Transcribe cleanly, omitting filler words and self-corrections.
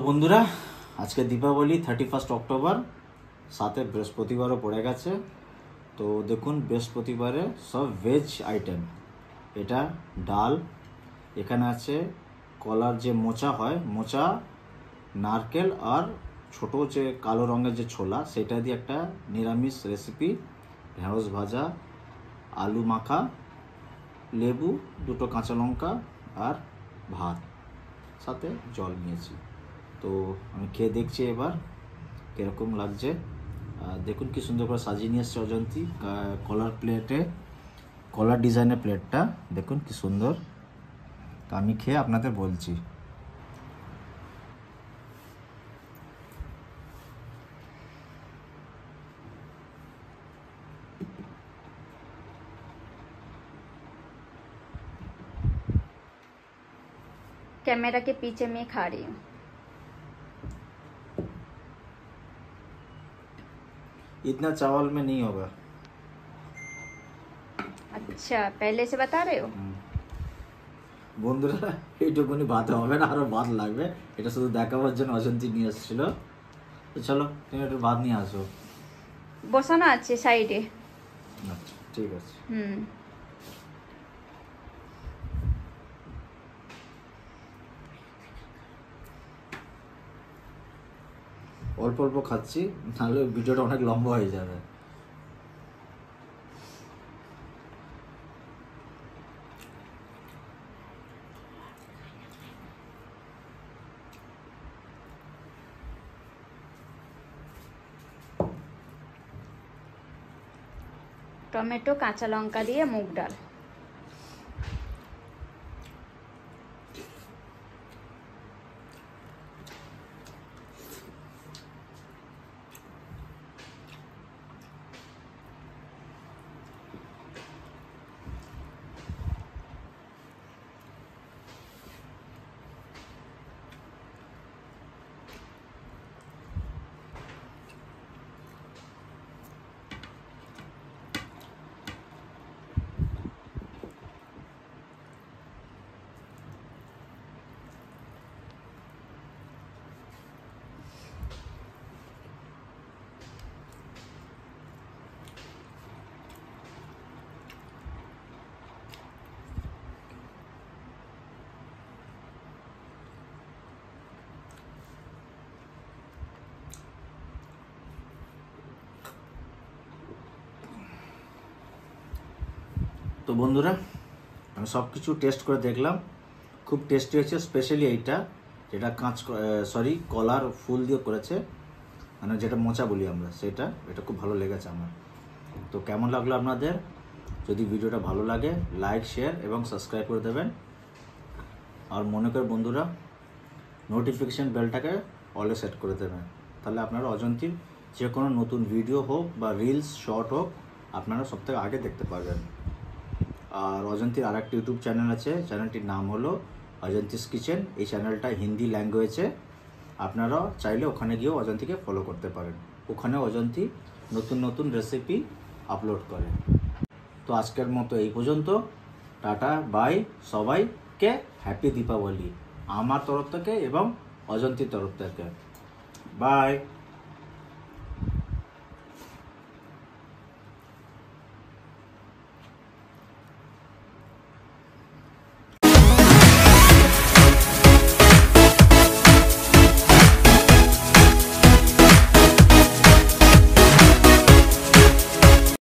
বন্ধুরা, আজকে দীপাবলি 31 অক্টোবর, সাথে বৃহস্পতিবারও পড়ে গেছে। তো দেখুন, বৃহস্পতিবারে সব ভেজ আইটেম। এটা ডাল, এখানে আছে কলার যে মোচা হয়, মোচা, নারকেল আর ছোট যে কালো রঙের যে ছোলা, সেটা দিয়ে একটা নিরামিষ রেসিপি, ঢেঁড়স ভাজা, আলু মাখা, লেবু, দুটো কাঁচা লঙ্কা আর ভাত, সাথে জল নিয়েছি। তো আমি খেয়ে দেখছি এবার কীরকম লাগছে। দেখুন কি সুন্দর করে সাজিয়ে নিয়ে এসছে অজন্তি, কলার প্লেটে, কলার ডিজাইনের প্লেটটা দেখুন কি সুন্দর। তো আমি খেয়ে আপনাদের বলছি। कैमरा के पीछे मैं खा रही हूँ। इतना चावल में नहीं होगा। अच्छा, पहले से बता रहे हो? বন্ধুরা, এইটুকুনি ভাত হবে না, আরো ভাত লাগবে। এটা শুধু দেখাবার জন্য অজন্তি নিয়ে এসেছিল। তো চলো, তুমি একটু ভাত নিয়ে আসো। বসানো আছে সাইডে। আচ্ছা, ঠিক আছে। অল্প অল্প খাচ্ছি, নাহলে ভিডিওটা অনেক লম্বা হয়ে যাবে। টমেটো, কাঁচা লঙ্কা দিয়ে মুগ ডাল। তো বন্ধুরা, আমি সব কিছু টেস্ট করে দেখলাম, খুব টেস্টি হয়েছে। স্পেশালি এইটা, যেটা কলার ফুল দিয়ে করেছে, মানে যেটা মোচা বলি আমরা, এটা খুব ভালো লেগেছে আমার। তো কেমন লাগলো আপনাদের? যদি ভিডিওটা ভালো লাগে, লাইক, শেয়ার এবং সাবস্ক্রাইব করে দেবেন। আর মনে করে বন্ধুরা, নোটিফিকেশান বেলটাকে অলে সেট করে দেবেন, তাহলে আপনারা অজন্তির যে কোনো নতুন ভিডিও হোক বা রিলস, শর্ট হোক, আপনারা সবথেকে আগে দেখতে পাবেন। আর অজন্তির আর একটা ইউটিউব চ্যানেল আছে, চ্যানেলটির নাম হলো অজন্তিস কিচেন। এই চ্যানেলটা হিন্দি ল্যাঙ্গুয়েজে, আপনারা চাইলে ওখানে গিয়েও অজন্তিকে ফলো করতে পারেন। ওখানে অজন্তি নতুন নতুন রেসিপি আপলোড করে। তো আজকের মতো এই পর্যন্ত। Tata, bye. সবাইকে হ্যাপি দীপাবলি আমার তরফ থেকে এবং অজন্তির তরফ থেকে। বাই।